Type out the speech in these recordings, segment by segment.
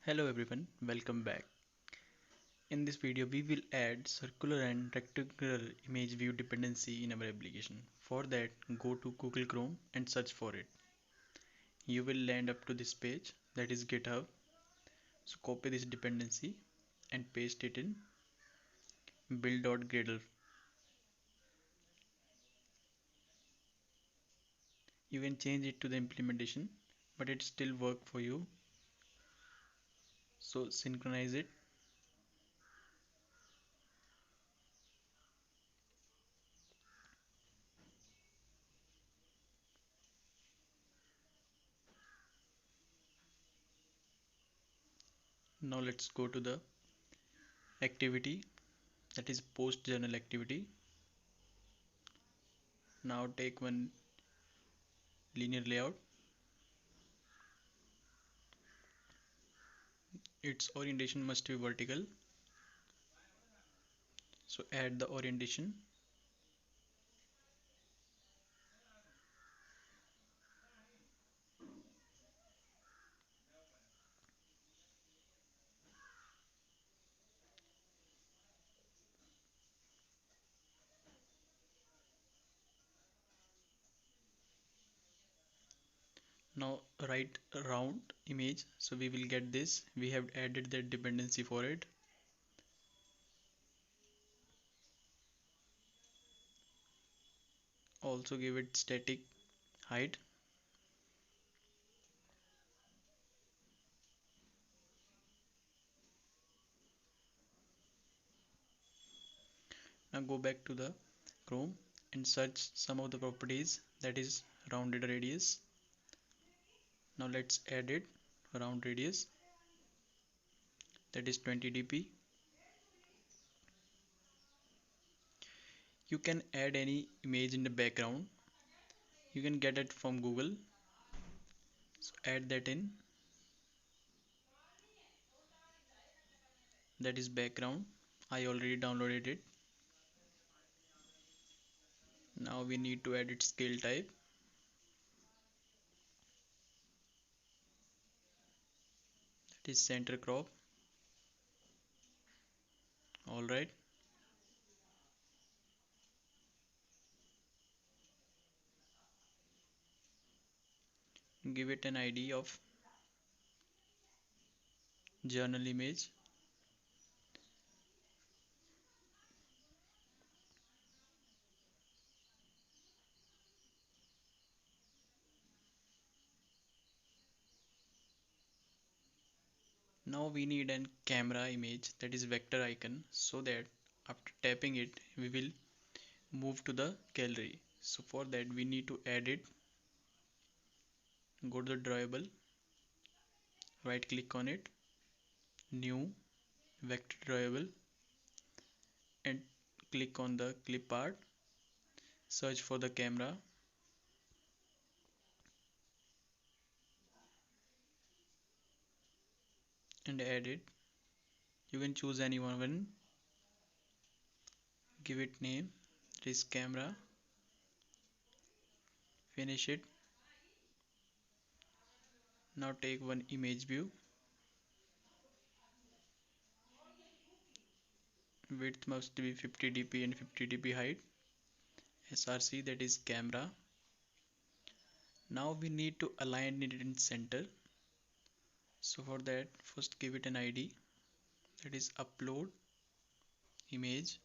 Hello everyone, welcome back. In this video we will add circular and rectangular image view dependency in our application. For that, go to Google Chrome and search for it. You will land up to this page, that is GitHub. So copy this dependency and paste it in build.gradle. You can change it to the implementation, but it still work for you. So synchronize it. Now let's go to the activity, that is post journal activity. Now take one linear layout. Its orientation must be vertical. So add the orientation. Now write round image, so we will get this. We have added that dependency for it. Also give it static height. Now go back to the Chrome and search some of the properties, that is rounded radius. Now let's add it, round radius, that is 20 dp. You can add any image in the background. You can get it from Google. So add that in. That is background. I already downloaded it. Now we need to add its scale type. That is center crop. Alright. Give it an ID of journal image. Now we need an camera image, that is vector icon, so that after tapping it we will move to the gallery. So for that we need to add it. Go to the drawable, right click on it, new vector drawable, and click on the clip art. Search for the camera and add it. You can choose any one. Give it name, this camera. Finish it. Now take one image view. Width must be 50 dp and 50 dp height. SRC, that is camera. Now we need to align it in center. So for that, first give it an ID, that is upload image.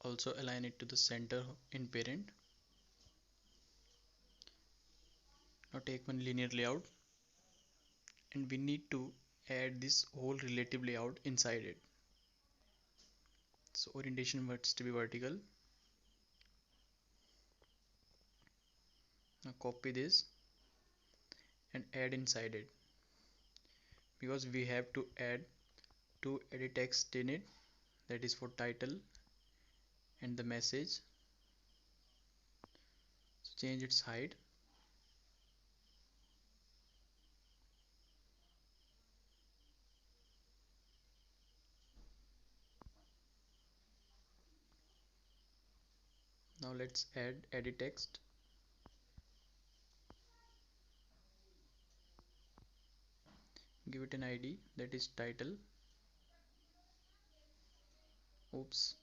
Also align it to the center in parent. Now take one linear layout and we need to add this whole relative layout inside it. So orientation must be vertical. Now copy this and add inside it, because we have to add two edit text in it, that is for title and the message. So change its height. Now let's add edit text. Give it an ID, that is title. Oops.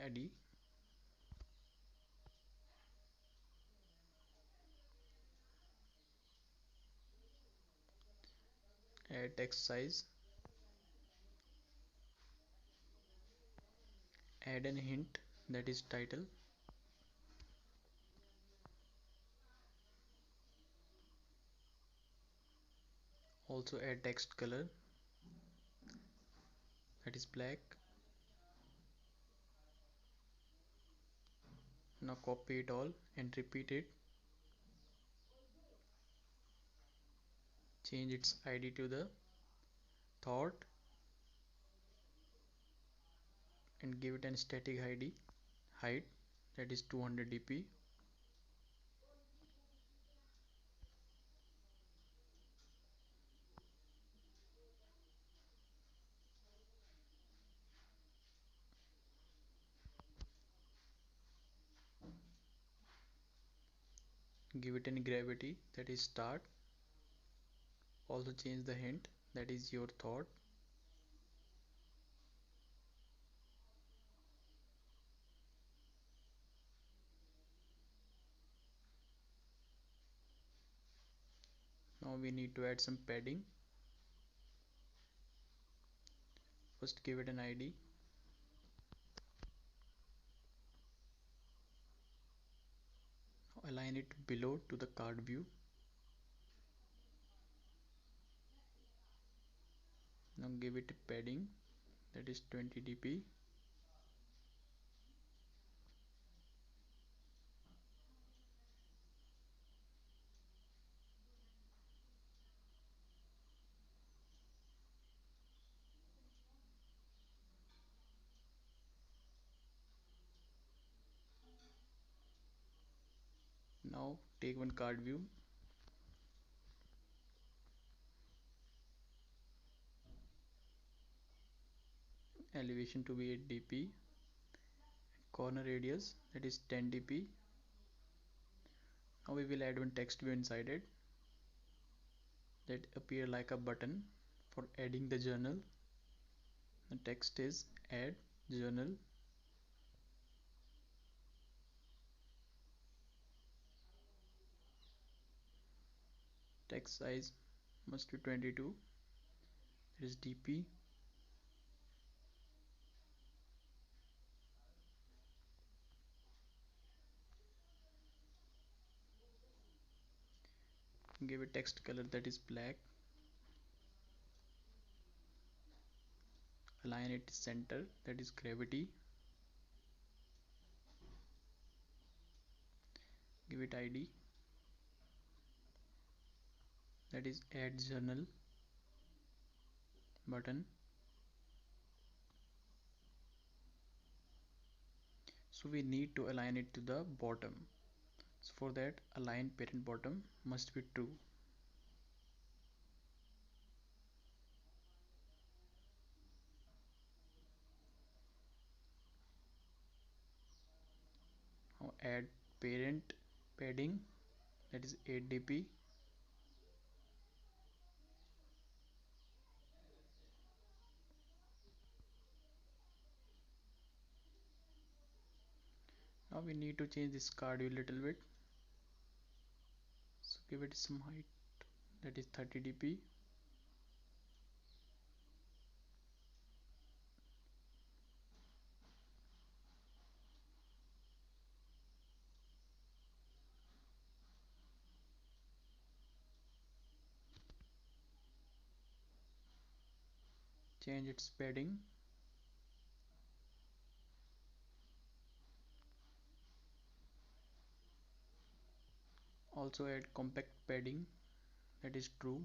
ID. Add text size. Add an hint, that is title. Also add text color, that is black. Now copy it all and repeat it. Change its ID to the thought and give it an static ID height, that is 200 dp. Give it an gravity, that is start. Also change the hint, that is your thought. Now we need to add some padding. First give it an ID. Now align it below to the card view. Now give it a padding, that is 20 dp. Now take one card view. Elevation to be 8 dp. Corner radius, that is 10 dp. Now we will add one text view inside it, that appear like a button for adding the journal. The text is add journal. Text size must be 22, that is dp. Give it text color, that is black. Align it center, that is gravity. Give it ID, that is add journal button. So we need to align it to the bottom. So for that, align parent bottom must be true. Now add parent padding, that is 8 dp. Now we need to change this card view a little bit. So give it some height, that is 30 dp. Change its padding. Also add compact padding, that is true.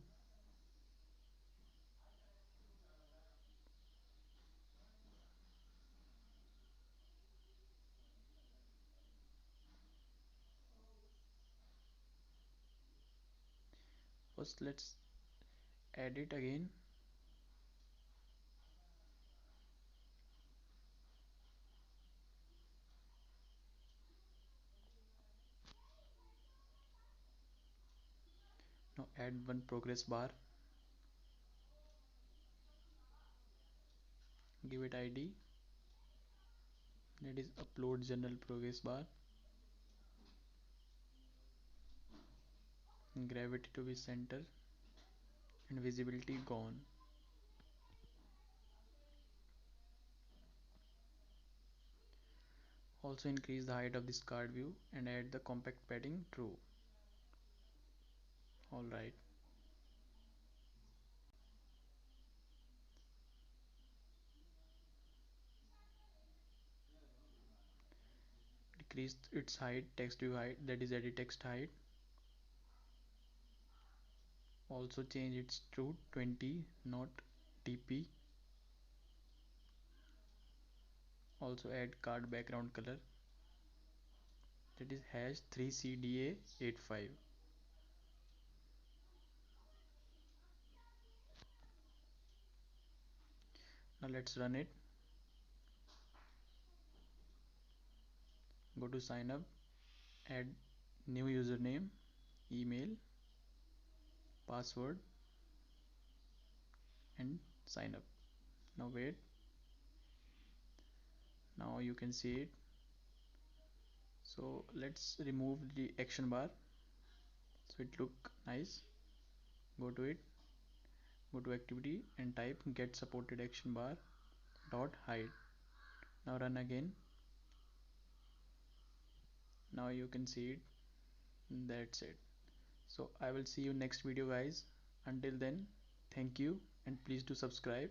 First let's add it again. add one progress bar, give it ID, that is upload journal progress bar, gravity to be center and visibility gone. Also increase the height of this card view and add the compact padding true. Alright. Decrease its height, text view height, that is edit text height. Also change its to 20, not TP. Also add card background color, that is hash 3CDA85. Now let's run it. Go to sign up, add new username, email, password and sign up. Now wait. Now you can see it. So let's remove the action bar so it look nice. Go to it, go to activity and type get supported action bar dot hide. Now run again. Now you can see it. That's it. So I will see you next video guys. Until then, thank you and please do subscribe.